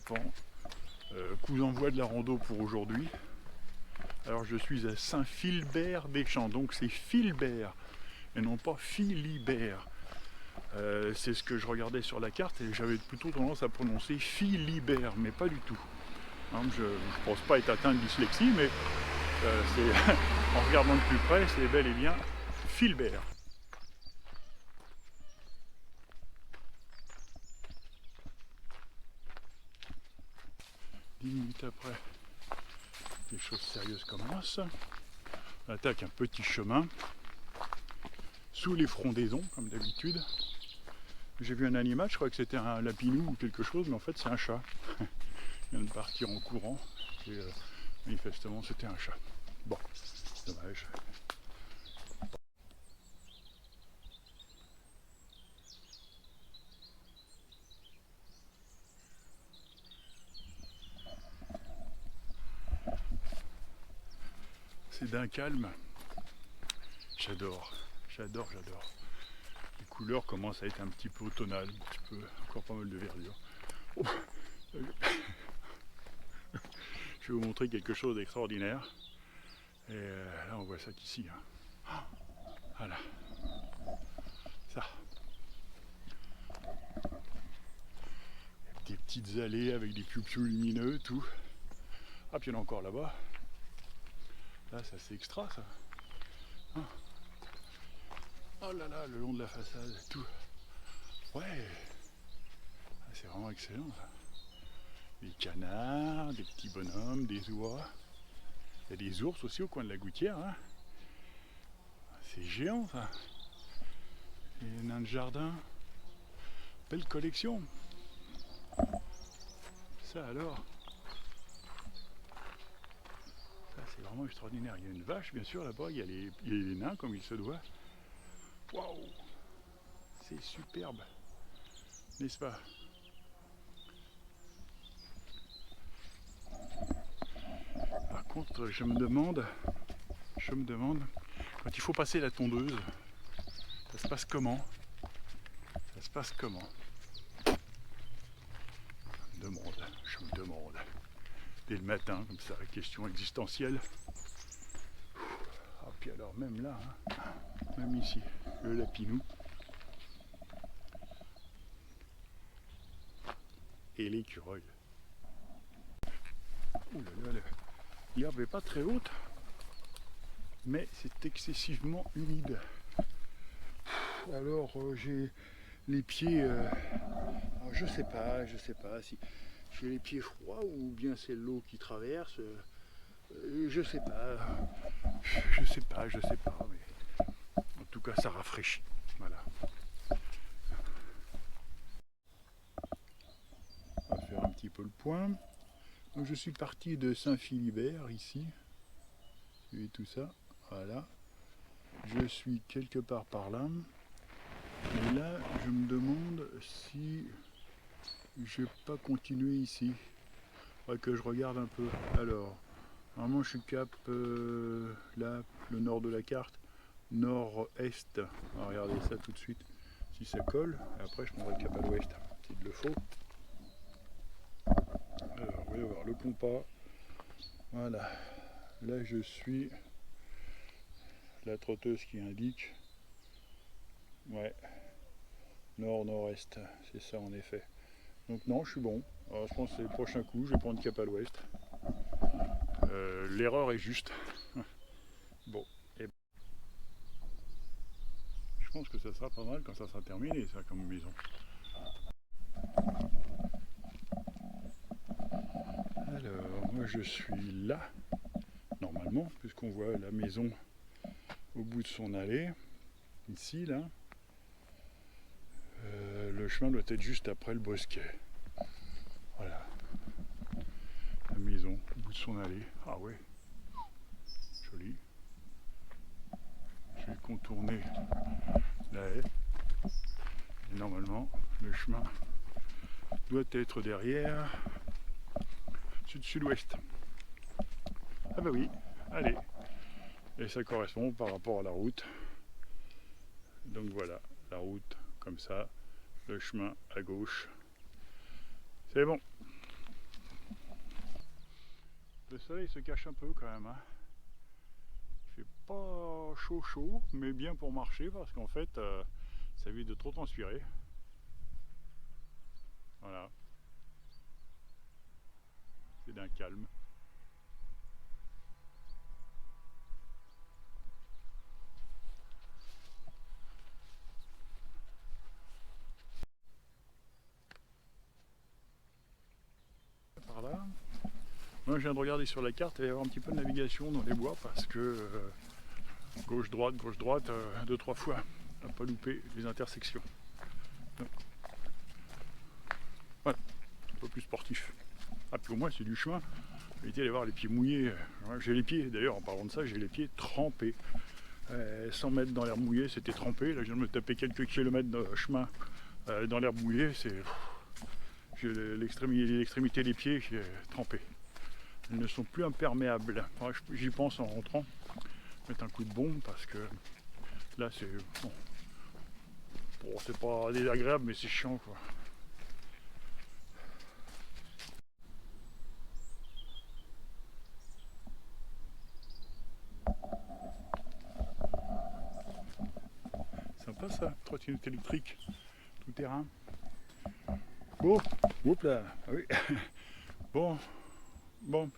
Sapant. Coup d'envoi de la rando pour aujourd'hui. Alors je suis à Saint-Philbert-des-Champs, donc c'est Philbert et non pas Philibert. C'est ce que je regardais sur la carte et j'avais plutôt tendance à prononcer Philibert, mais pas du tout. Hein, je ne pense pas être atteint de dyslexie, mais en regardant de plus près, c'est bel et bien Philbert. 10 minutes après, les choses sérieuses commencent. On attaque un petit chemin sous les frondaisons, comme d'habitude. J'ai vu un animal, je crois que c'était un lapinou ou quelque chose, mais en fait c'est un chat. Il vient de partir en courant et manifestement c'était un chat. Bon, dommage. C'est d'un calme. J'adore, j'adore, j'adore. Les couleurs commencent à être un petit peu automnales, un petit peu, encore pas mal de verdure. Oh, je vais vous montrer quelque chose d'extraordinaire. Et là on voit ça qu'ici. Hein. Voilà. Ça. Des petites allées avec des piou-piou lumineux, tout. Ah, puis il y en a encore là-bas. Là, ça c'est extra, ça. Ah. Oh là là, le long de la façade, tout. Ouais. Ah, c'est vraiment excellent, ça. Des canards, des petits bonhommes, des oies. Il y a des ours aussi au coin de la gouttière. Hein. C'est géant, ça. Les nains de jardin. Belle collection. Ça alors. Ça, c'est vraiment extraordinaire. Il y a une vache, bien sûr, là-bas. Il y a les nains, comme il se doit. Waouh! C'est superbe. N'est-ce pas? Par contre, je me demande, quand il faut passer la tondeuse, ça se passe comment? Ça se passe comment? Je me demande. Dès le matin, comme ça, question existentielle. Ah, puis alors, même là, hein, même ici, le lapinou. Et l'écureuil. Ouh là là, l'herbe n'est pas très haute, mais c'est excessivement humide. Alors j'ai les pieds, je sais pas si j'ai les pieds froids ou bien c'est l'eau qui traverse, je sais pas, mais en tout cas ça rafraîchit, voilà. On va faire un petit peu le point. Donc je suis parti de Saint-Philibert ici, vous voyez tout ça, voilà. Je suis quelque part par là. Et là, je me demande si je vais pas continuer ici. Il faudrait que je regarde un peu. Alors, normalement, je suis cap là, le nord de la carte, nord-est. On va regarder ça tout de suite, si ça colle. Et après, je prendrai le cap à l'ouest, s'il le faut. Alors, on va voir le compas. Voilà. Là, je suis la trotteuse qui indique. Ouais. Nord-nord-est, c'est ça en effet. Donc non, je suis bon. Alors, je pense que c'est le prochain coup, je vais prendre cap à l'ouest. L'erreur est juste. Bon, et je pense que ça sera pas mal quand ça sera terminé, ça, comme maison. Alors, moi je suis là, normalement, puisqu'on voit la maison au bout de son allée, ici, là. Le chemin doit être juste après le bosquet. Voilà. La maison au bout de son allée. Ah ouais, joli. Je vais contourner la haie. Et normalement, le chemin doit être derrière. Sud-sud-ouest. Ah bah oui, allez. Et ça correspond par rapport à la route. Donc voilà, la route comme ça, le chemin à gauche. C'est bon. Le soleil se cache un peu quand même, hein. Il fait pas chaud, mais bien pour marcher parce qu'en fait, ça évite de trop transpirer. Voilà. C'est d'un calme. Par là. Moi, je viens de regarder sur la carte, il va y avoir un petit peu de navigation dans les bois parce que gauche-droite, 2-3 fois, à pas louper les intersections. Donc, voilà, un peu plus sportif. Ah, puis au moins, c'est du chemin. Évitez d'aller voir les pieds mouillés. J'ai les pieds, d'ailleurs, en parlant de ça, j'ai les pieds trempés. 100 mètres dans l'air mouillé, c'était trempé. Là, je viens de me taper quelques kilomètres de chemin dans l'air mouillé. J'ai l'extrémité des pieds qui est trempée. Ils ne sont plus imperméables. Enfin, j'y pense en rentrant, mettre un coup de bombe parce que là, c'est bon, c'est pas désagréable, mais c'est chiant, quoi. Sympa ça, trottinette électrique, tout terrain. Bon, oups là, ah oui. Bon,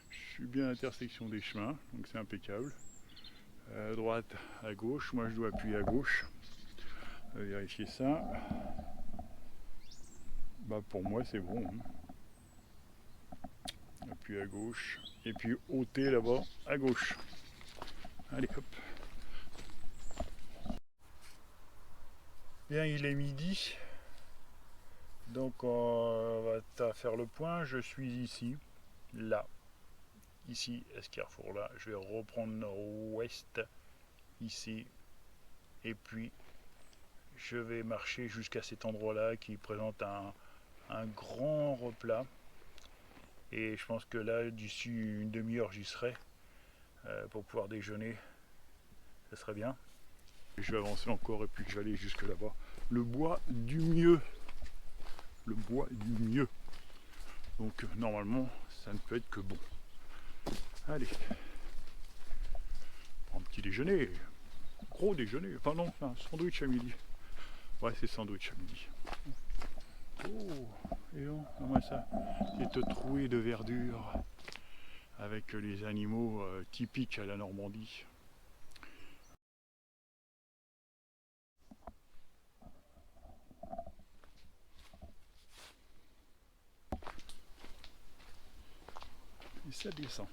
je suis bien à l'intersection des chemins, donc c'est impeccable. À droite, à gauche, moi je dois appuyer à gauche. Vérifier ça. Bah pour moi c'est bon. Hein. Appuyer à gauche, et puis ôter là-bas à gauche. Allez hop. Bien, il est midi. Donc on va faire le point. Je suis ici, là, ici, à ce carrefour-là. Je vais reprendre nord-ouest, ici, et puis je vais marcher jusqu'à cet endroit-là qui présente un grand replat. Et je pense que là, d'ici une demi-heure, j'y serai pour pouvoir déjeuner. Ça serait bien. Je vais avancer encore et puis je vais aller jusque là-bas. Le bois du mieux. Le bois du mieux. Donc normalement, ça ne peut être que bon. Allez. Pour un petit déjeuner. Gros déjeuner. Enfin non, un sandwich à midi. Ouais, c'est sandwich à midi. Oh, et non, moi ça. C'est troué de verdure avec les animaux typiques à la Normandie. Et ça descend.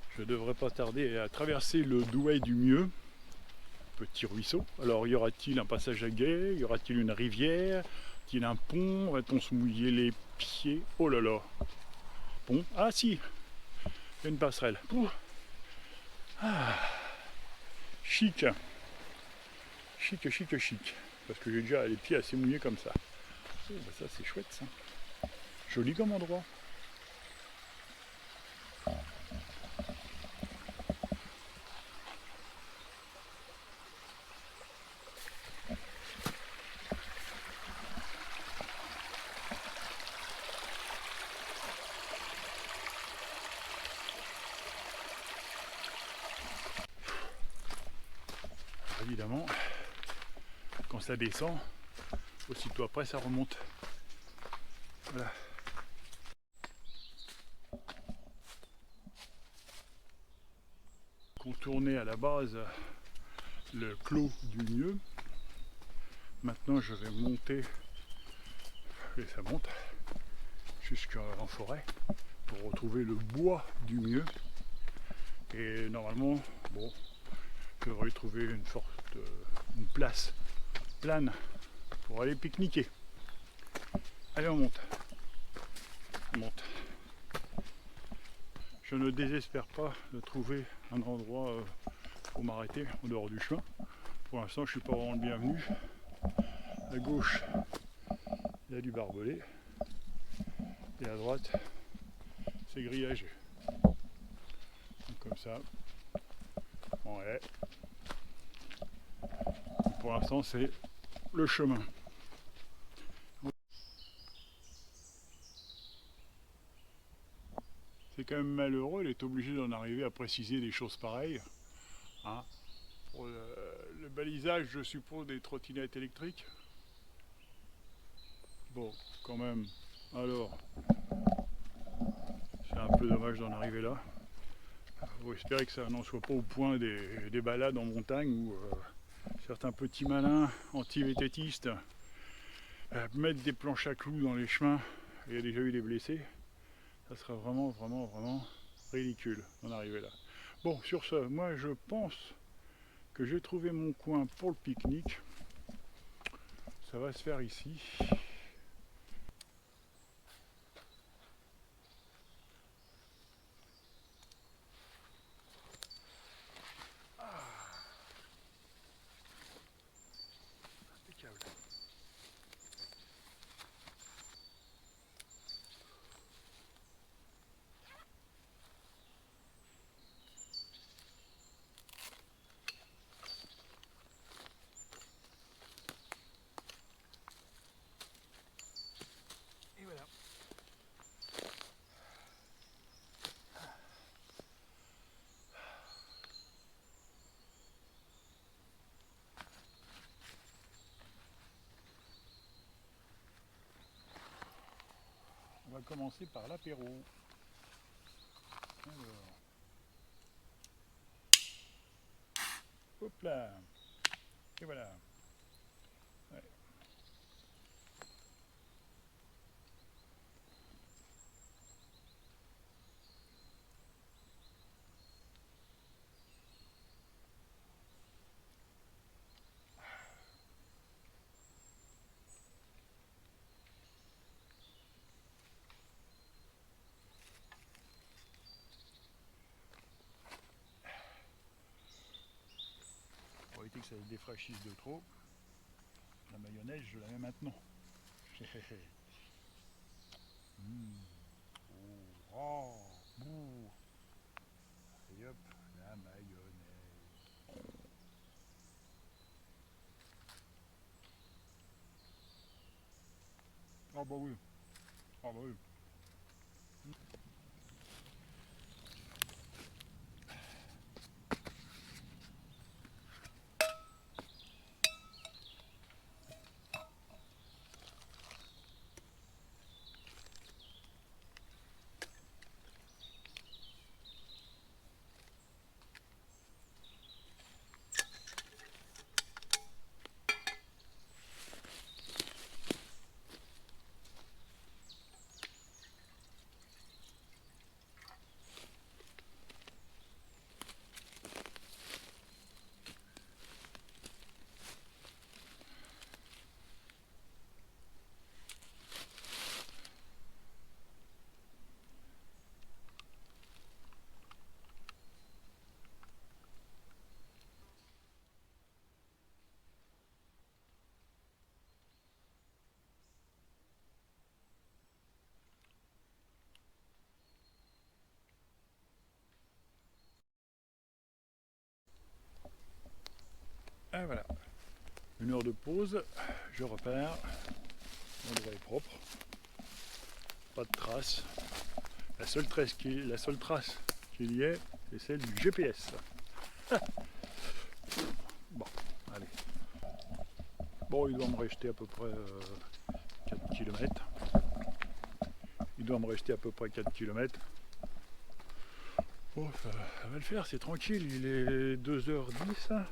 Je ne devrais pas tarder à traverser le Douai du Mieux, petit ruisseau. Alors y aura-t-il un passage à gué? Y aura-t-il une rivière? Y aura-t-il un pont? Va-t-on se mouiller les pieds? Oh là là! Pont? Ah si! Il y a une passerelle. Ouh. Ah. Chic! Chic, chic, chic. Parce que j'ai déjà les pieds assez mouillés comme ça. Oh, bah ça c'est chouette ça. Joli comme endroit. Évidemment, quand ça descend, aussitôt après ça remonte. Voilà. Contourner à la base le clos du Mieux. Maintenant je vais monter, et ça monte, jusqu'en forêt pour retrouver le bois du Mieux. Et normalement, bon, je devrais trouver une place plane pour aller pique-niquer. Allez, on monte. On monte. Je ne désespère pas de trouver un endroit pour m'arrêter en dehors du chemin. Pour l'instant, je suis pas vraiment le bienvenu. À gauche, il y a du barbelé. Et à droite, c'est grillagé. Donc comme ça, Ouais. Pour l'instant, c'est le chemin. C'est quand même malheureux, il est obligé d'en arriver à préciser des choses pareilles. Hein. Pour le balisage, je suppose, des trottinettes électriques. Bon, quand même. Alors, c'est un peu dommage d'en arriver là. Il faut espérer que ça n'en soit pas au point des balades en montagne où certains petits malins anti-vététistes mettre des planches à clous dans les chemins, et il y a déjà eu des blessés, ça serait vraiment ridicule d'en arriver là. Bon, sur ce, moi je pense que j'ai trouvé mon coin pour le pique-nique. Ça va se faire ici. Impeccable. Et voilà. On va commencer par l'apéro. Alors, hop là. Et voilà. Ouais. Pour éviter que ça se défraîchisse de trop, la mayonnaise je la mets maintenant. Oh, bouh. Et hop, la mayonnaise. Ah bah oui. Ah bah oui. Et voilà. Une heure de pause, je repars. L'endroit est propre. Pas de traces. La seule trace qu'il y ait, c'est celle du GPS. Bon, allez. Bon, il doit me rester à peu près 4 km. Il doit me rester à peu près 4 km. Bon, ça va le faire, c'est tranquille. Il est 2h10.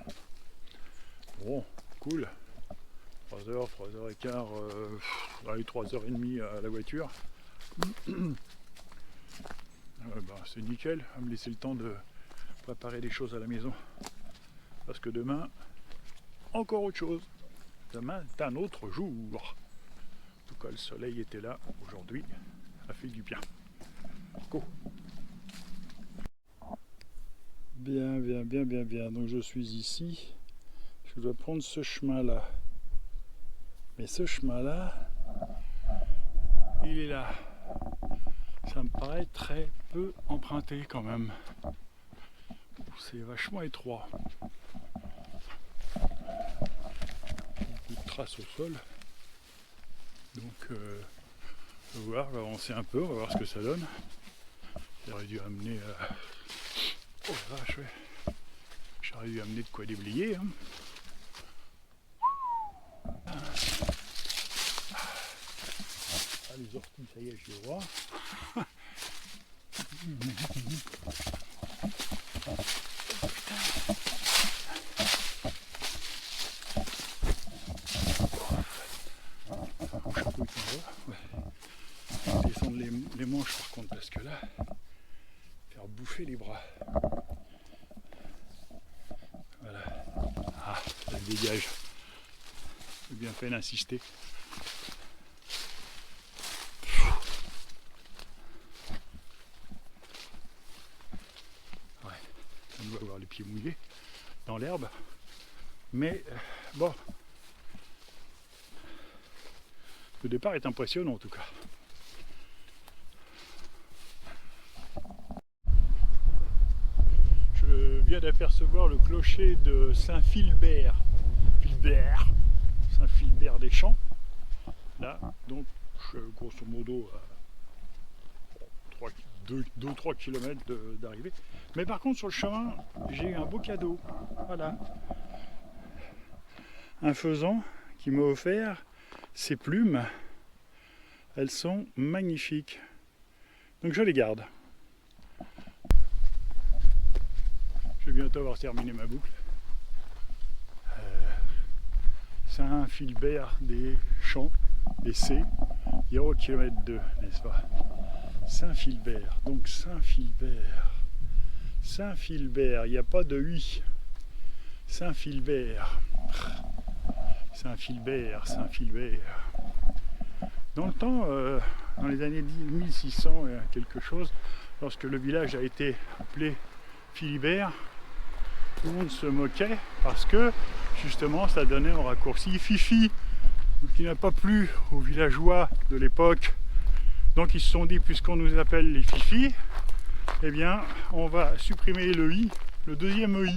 Bon, cool. 3h, 3h15, allez, 3h30 à la voiture. C'est nickel, à me laisser le temps de préparer des choses à la maison. Parce que demain, encore autre chose. Demain, c'est un autre jour. En tout cas, le soleil était là aujourd'hui. Ça fait du bien. Go. Bien. Donc je suis ici. Je dois prendre ce chemin-là. Mais ce chemin-là, il est là. Ça me paraît très peu emprunté quand même. c'est vachement étroit. Beaucoup de traces au sol. Donc, on va avancer un peu, on va voir ce que ça donne. J'aurais dû amener. Oh la vache, ouais. J'aurais dû amener de quoi déblayer. Hein. Ah, les orties, ça y est, je les vois. Mon chapeau qui va. Ouais. Descendre les manches par contre, parce que là, faire bouffer les bras. Voilà. Ah, ça dégage. J'ai bien fait d'insister. Ouais, on doit avoir les pieds mouillés dans l'herbe. Mais bon, le départ est impressionnant en tout cas. Je viens d'apercevoir le clocher de Saint-Philbert. Saint-Philbert des Champs. Là, donc, je suis grosso modo à 2-3 km d'arrivée. Mais par contre, sur le chemin, j'ai eu un beau cadeau. Voilà. Un faisan qui m'a offert ses plumes. Elles sont magnifiques. Donc je les garde. Je vais bientôt avoir terminé ma boucle. Saint-Philbert des Champs, des C, 0 km 2, n'est-ce pas? Saint-Philbert, donc Saint-Philbert, il n'y a pas de UI. Saint-Philbert, Saint-Philbert. Dans le temps, dans les années 1600 et quelque chose, lorsque le village a été appelé Philibert, tout le monde se moquait parce que justement ça donnait en raccourci Fifi, qui n'a pas plu aux villageois de l'époque. Donc ils se sont dit, puisqu'on nous appelle les Fifi, eh bien on va supprimer le I, le deuxième I.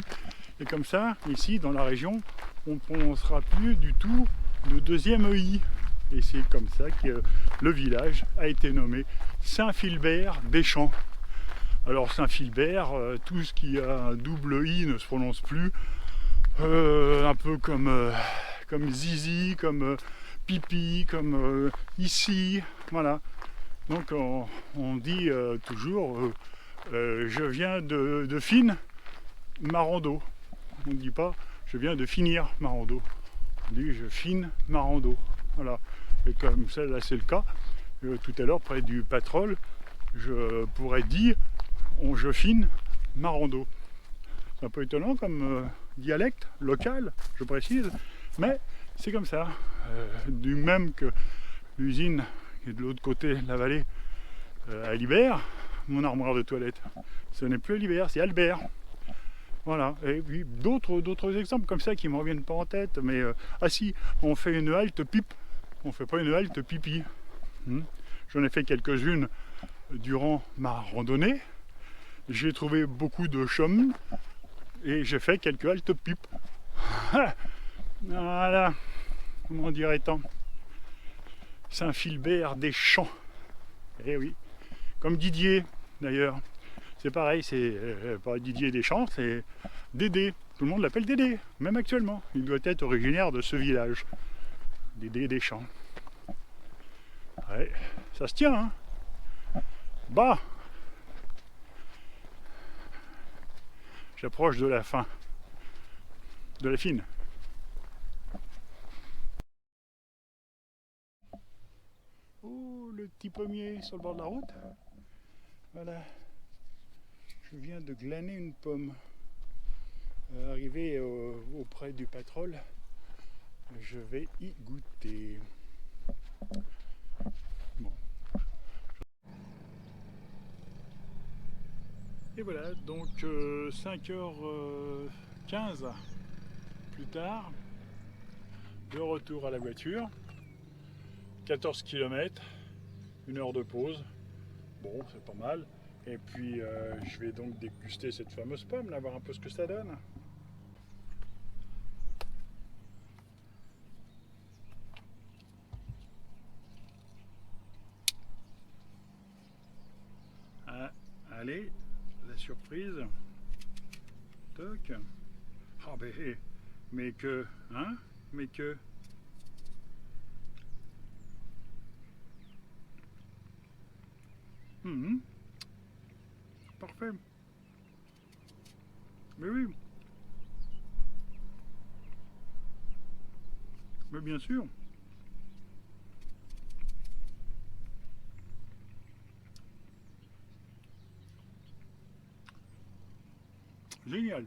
Et comme ça, ici dans la région, on ne prononcera plus du tout le deuxième I. Et c'est comme ça que le village a été nommé Saint-Philbert des Champs. Alors Saint-Philbert, tout ce qui a un double I ne se prononce plus. Un peu comme zizi, comme pipi, comme ici, voilà. Donc on dit toujours je viens de Fine Marando. On ne dit pas je viens de finir Marando. On dit je fine Marando. Voilà. Et comme ça là c'est le cas, tout à l'heure près du Patrol, je pourrais dire je fine Marando. C'est un peu étonnant comme dialecte local, je précise, mais c'est comme ça. Du même que l'usine qui est de l'autre côté de la vallée à Libert, mon armoire de toilette, ce n'est plus Libert, c'est Albert. Voilà, et puis d'autres exemples comme ça qui ne me reviennent pas en tête, mais ah si, on fait une halte pipe, on fait pas une halte pipi. J'en ai fait quelques-unes durant ma randonnée. J'ai trouvé beaucoup de chums et j'ai fait quelques haltes pipe. Voilà, comment dirait-on? Saint-Philbert des Champs. Eh oui, comme Didier d'ailleurs. C'est pareil, c'est pas Didier Deschamps, c'est Dédé. Tout le monde l'appelle Dédé, même actuellement. Il doit être originaire de ce village. Dédé Deschamps. Ouais, ça se tient, hein. Bah, j'approche de la fin, de la fine. Oh, le petit pommier sur le bord de la route. Voilà. Je viens de glaner une pomme. Arrivé auprès du Patrol, je vais y goûter. Bon. Et voilà, donc 5h15 plus tard, de retour à la voiture, 14 km, 1 heure de pause. Bon, c'est pas mal. Et puis je vais donc déguster cette fameuse pomme, là, voir un peu ce que ça donne. Ah, allez, la surprise. Toc. Ah ben, mais que, hein, mais que. Mhm. Parfait. Mais oui, mais bien sûr. Génial.